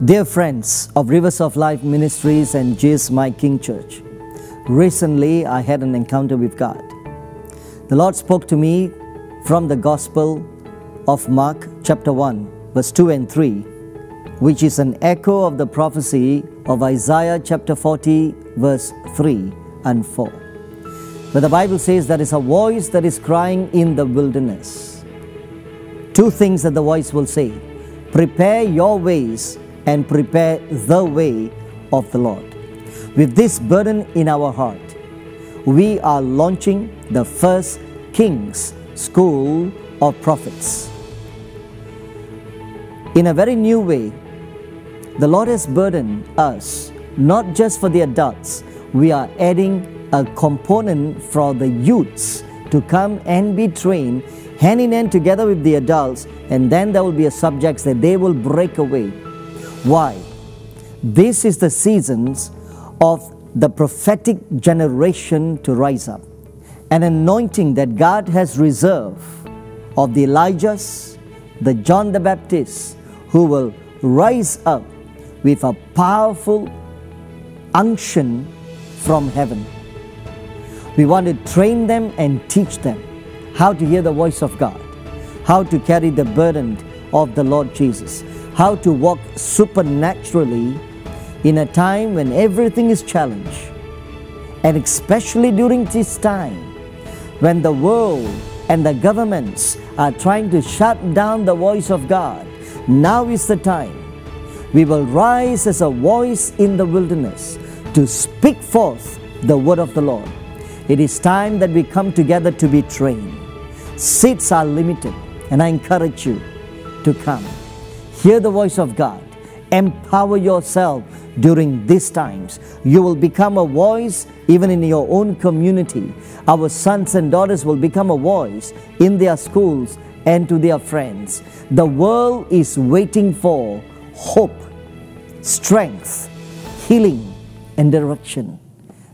Dear friends of Rivers of Life Ministries and Jesus My King Church, recently I had an encounter with God. The Lord spoke to me from the Gospel of Mark chapter 1 verse 2 and 3, which is an echo of the prophecy of Isaiah chapter 40 verse 3 and 4. But the Bible says there is a voice that is crying in the wilderness. Two things that the voice will say: prepare your ways and prepare the way of the Lord. With this burden in our heart, we are launching the first King's School of Prophets. In a very new way, the Lord has burdened us, not just for the adults. We are adding a component for the youths to come and be trained hand in hand together with the adults, and then there will be a subjects that they will break away. Why? This is the seasons of the prophetic generation to rise up. An anointing that God has reserved of the Elijahs, the John the Baptist, who will rise up with a powerful unction from heaven. We want to train them and teach them how to hear the voice of God, how to carry the burden of the Lord Jesus, how to walk supernaturally in a time when everything is challenged, and especially during this time when the world and the governments are trying to shut down the voice of God. Now is the time we will rise as a voice in the wilderness to speak forth the word of the Lord. It is time that we come together to be trained. Seats are limited, and I encourage you to come. Hear the voice of God. Empower yourself during these times. You will become a voice even in your own community. Our sons and daughters will become a voice in their schools and to their friends. The world is waiting for hope, strength, healing, and direction.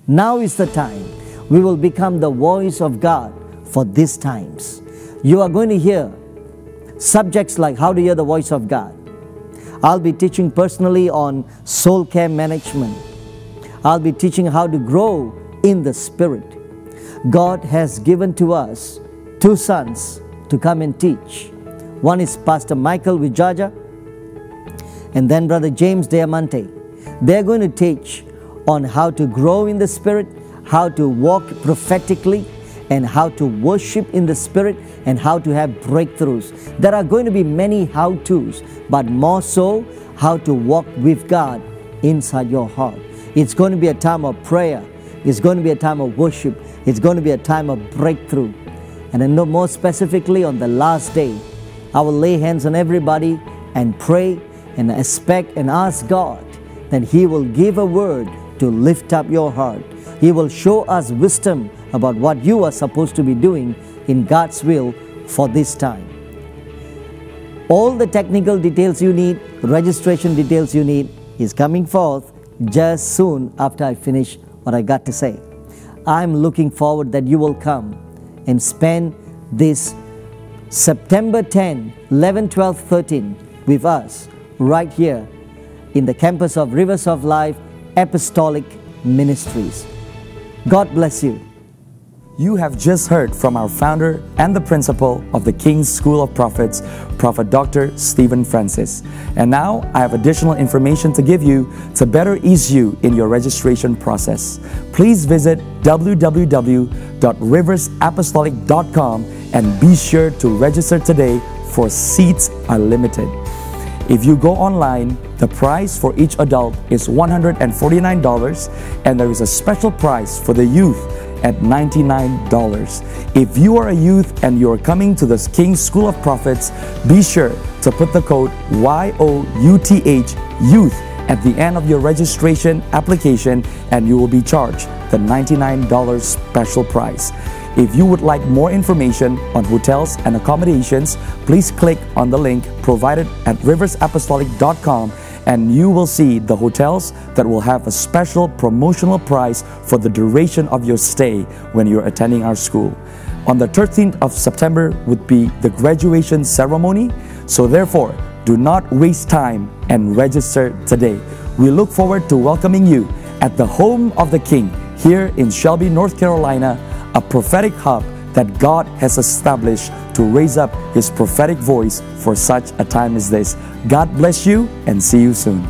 Now is the time we will become the voice of God for these times. You are going to hear subjects like how to hear the voice of God. I'll be teaching personally on soul care management. I'll be teaching how to grow in the Spirit. God has given to us two sons to come and teach. One is Pastor Michael Vijaja, and then Brother James Diamante. They're going to teach on how to grow in the Spirit, how to walk prophetically, and how to worship in the Spirit, and how to have breakthroughs. There are going to be many how-tos, but more so, how to walk with God inside your heart. It's going to be a time of prayer. It's going to be a time of worship. It's going to be a time of breakthrough. And I know more specifically on the last day, I will lay hands on everybody and pray and expect and ask God that He will give a word to lift up your heart. He will show us wisdom about what you are supposed to be doing in God's will for this time. All the technical details you need, registration details you need, is coming forth just soon after I finish what I got to say. I'm looking forward that you will come and spend this September 10, 11, 12, 13 with us right here in the campus of Rivers of Life Apostolic Ministries. God bless you. You have just heard from our founder and the principal of the King's School of Prophets, Prophet Dr. Stephen Francis. And now I have additional information to give you to better ease you in your registration process. Please visit www.riversapostolic.com and be sure to register today, for seats are limited. If you go online, the price for each adult is $149, and there is a special price for the youth at $99. If you are a youth and you are coming to the King's School of Prophets, be sure to put the code YOUTH, youth, at the end of your registration application, and you will be charged the $99 special price. If you would like more information on hotels and accommodations, please click on the link provided at riversapostolic.com, and you will see the hotels that will have a special promotional price for the duration of your stay when you're attending our school. On the 13th of September would be the graduation ceremony, so therefore Do not waste time and register today. We look forward to welcoming you at the home of the King here in Shelby, North Carolina, a prophetic hub that God has established to raise up His prophetic voice for such a time as this. God bless you and see you soon.